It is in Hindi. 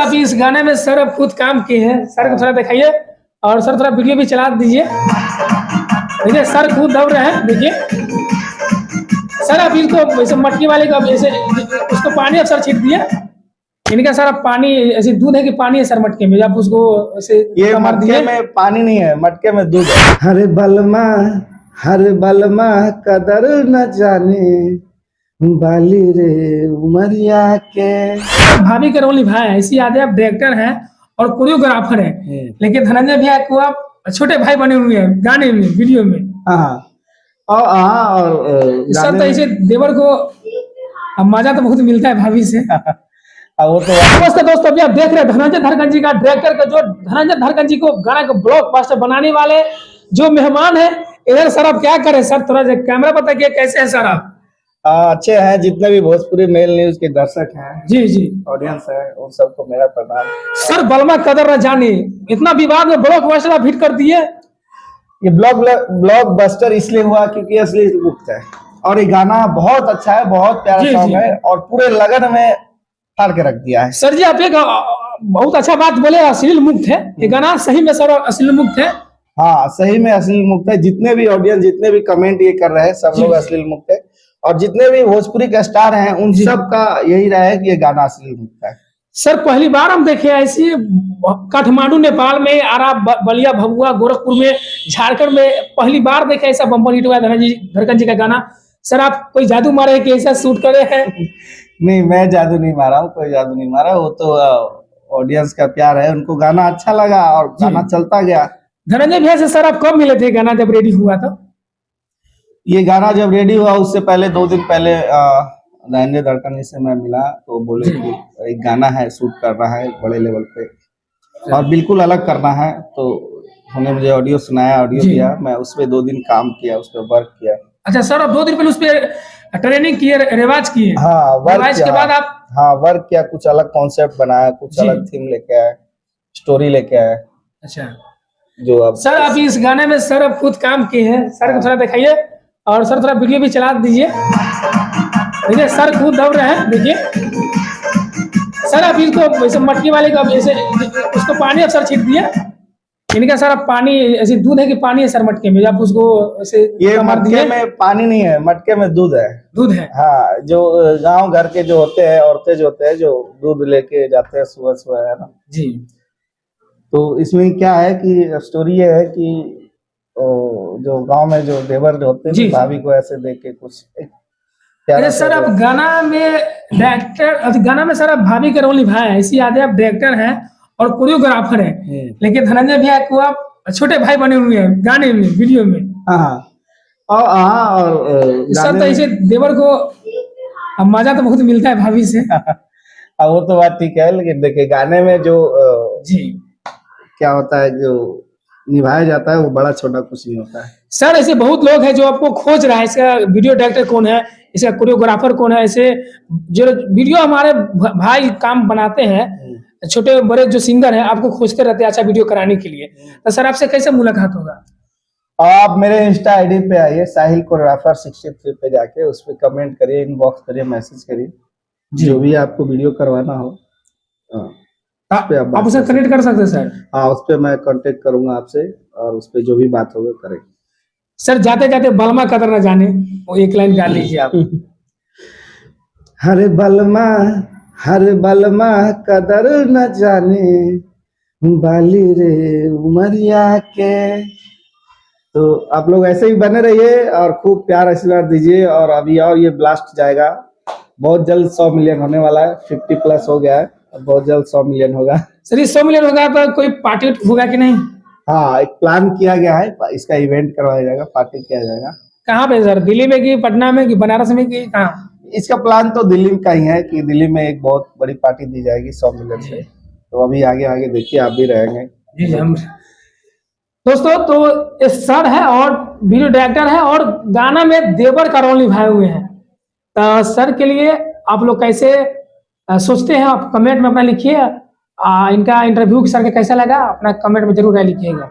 अभी इस गाने में सर अब खुद काम किए हैं, सर को थोड़ा दिखाइए और सर थोड़ा वीडियो भी चला दीजिए। देखिए सर खुद दौड़ रहे हैं, देखिए सर अभी इसको वैसे मटकी वाले को अब ऐसे उसको पानी अब सर छीट दिया। इनका सर अब पानी ऐसे दूध है कि पानी है सर मटके में, आप उसको ऐसे ये मटके में पानी नहीं है, मटके में दूध है। हर बलमा कदर न जाने बाली रे उमरिया के। भाभी के रोल निभाए हैं, इसी यादें आप डायरेक्टर हैं और कोरियोग्राफर हैं, लेकिन धनंजय भैया को आप छोटे भाई बने हुए हैं गाने में, वीडियो में। और सर तो ऐसे देवर को मजा तो बहुत मिलता है भाभी से। वो तो नमस्ते दोस्तों, अभी आप देख रहे हैं धनंजय धरकन जी का डायरेक्टर का, जो धनंजय धरकन जी को गाना को ब्लॉकबस्टर बनाने वाले जो मेहमान है इधर। सर आप क्या करें सर, थोड़ा कैमरा बताइए कैसे है सर आप? अच्छे हैं, जितने भी भोजपुरी मेल न्यूज के दर्शक हैं, जी ऑडियंस है, उन सबको मेरा प्रणाम। सर बलमा कदर न जाने, इतना विवाद में ब्लॉकबस्टर आप हिट कर दिए। ये ब्लॉकबस्टर इसलिए हुआ क्योंकि असली मुक्त है और ये गाना बहुत अच्छा है, बहुत प्यारा सॉन्ग है और पूरे लगन में फाड़ के रख दिया है। सर जी आप एक बहुत अच्छा बात बोले, अश्लील मुक्त है ये गाना, सही में सर अश्लील मुक्त है। हाँ सही में अश्लील मुक्त है, जितने भी ऑडियंस जितने भी कमेंट ये कर रहे हैं सब लोग अश्लील मुक्त है और जितने भी भोजपुरी के स्टार हैं उन सब का यही रहा है कि ये गाना अश्लील मुक्त है। सर पहली बार हम देखे ऐसी काठमांडू नेपाल में, आरा बलिया भभुआ गोरखपुर में, झारखंड में पहली बार देखे ऐसा बम्पर हिट हुआ धड़कन जी का गाना। सर आप कोई जादू मारे हैं कि ऐसा शूट करे हैं? नहीं मैं जादू नहीं मारा हूँ, कोई जादू नहीं मारा, वो तो ऑडियंस का प्यार है, उनको गाना अच्छा लगा और गाना चलता गया। धनंजय भैया से सर आप कब मिले थे गाना जब रेडी हुआ था? ये गाना जब रेडी हुआ उससे पहले 2 दिन पहले धनंजय धड़कन जी से मैं मिला तो बोले कि एक गाना है शूट कर रहा है बड़े लेवल पे और बिल्कुल अलग करना है, तो उन्होंने मुझे ऑडियो सुनाया, ऑडियो दिया, मैं उस पर 2 दिन काम किया, उस पर वर्क किया। अच्छा सर आप 2 दिन पहले उस पर ट्रेनिंग किए, रिवाज किए? हाँ रिवाज के बाद आप वर्क किया, कुछ अलग कॉन्सेप्ट बनाया, कुछ अलग थीम लेके आए, स्टोरी लेके आए। अच्छा जो अब सर अभी इस गाने में सर अब खुद काम किए हैं, सर को थोड़ा दिखाइए और सर थोड़ा वीडियो भी चला दीजिए। देखिए सर खुद दौड़ रहे हैं, देखिए सर अभी इसको वैसे मटकी वाले को ऐसे उसको पानी अब सर छीट दिया। इनका सर अब पानी ऐसे दूध है कि पानी है सर मटके में, आप उसको ऐसे ये मटके में पानी नहीं है, मटके में दूध है। दूध है हाँ, जो गांव घर के जो होते हैं औरतें जो होते हैं जो दूध लेके जाते हैं सुबह सुबह, है ना जी। तो इसमें क्या है कि स्टोरी ये है कि जो गांव में जो देवर जो होते हैं भाभी को ऐसे देख के कुछ अरे सर आप गाना में डायरेक्टर, गाना में सर आप भाभी का रोल निभाए हैं, इसी यादें आप डायरेक्टर हैं और कोरियोग्राफर हैं, लेकिन धनंजय भैया को आप छोटे भाई बने हुए हैं गाने में, वीडियो में। और सर तो ऐसे देवर को मजा तो बहुत मिलता है भाभी से। वो तो बात ठीक है, लेकिन देखिए गाने में जो क्या होता है, जो निभाया जाता है वो बड़ा छोटा कुछ नहीं होता है। सर ऐसे बहुत लोग हैं जो आपको खोज रहा है, इसका वीडियो डायरेक्टर कौन है, इसका कोरियोग्राफर कौन है, ऐसे जो वीडियो हमारे भाई काम बनाते हैं, छोटे बड़े जो सिंगर हैं आपको खोजते रहते हैं अच्छा वीडियो कराने के लिए। तो सर आपसे कैसे मुलाकात होगा? आप मेरे इंस्टा आईडी पे आइए, साहिल कोरियोग्राफर 63 पे जाके उस पर कमेंट करिए, इनबॉक्स करिए, मैसेज करिए, जो भी आपको वीडियो करवाना हो आप उसे कनेक्ट कर सकते हैं सर। हाँ उस पर मैं कांटेक्ट करूंगा आपसे और उस पर जो भी बात होगा करेंगे। सर जाते जाते बलमा कदर न जाने वो एक लाइन गा लीजिए आप। हर बलमा कदर न जाने बाली रे उमरिया के। तो आप लोग ऐसे ही बने रहिए और खूब प्यार आशीर्वाद दीजिए और अभी और ये ब्लास्ट जाएगा, बहुत जल्द 100 मिलियन होने वाला है, 50+ हो गया है, बहुत जल्द 100 मिलियन होगा। सर 100 मिलियन होगा तो कोई पार्टी होगा कि नहीं? हाँ एक प्लान किया गया है, इसका इवेंट करवाया जाएगा, पार्टी किया जाएगा। कहाँ पे सर, दिल्ली में कि पटना में कि बनारस में कि कहाँ? इसका प्लान तो दिल्ली का ही है कि दिल्ली में एक बहुत बड़ी पार्टी दी जाएगी 100 मिलियन से, तो अभी आगे देखिए, आप भी रहेंगे। जी हम दोस्तों, तो ये सर है और वीडियो डायरेक्टर है और गाना में देवर का रोल निभाए हुए हैं। तो सर के लिए आप लोग कैसे सोचते हैं, आप कमेंट में अपना लिखिए। इनका इंटरव्यू सर के कैसा लगा अपना कमेंट में जरूर लिखिएगा।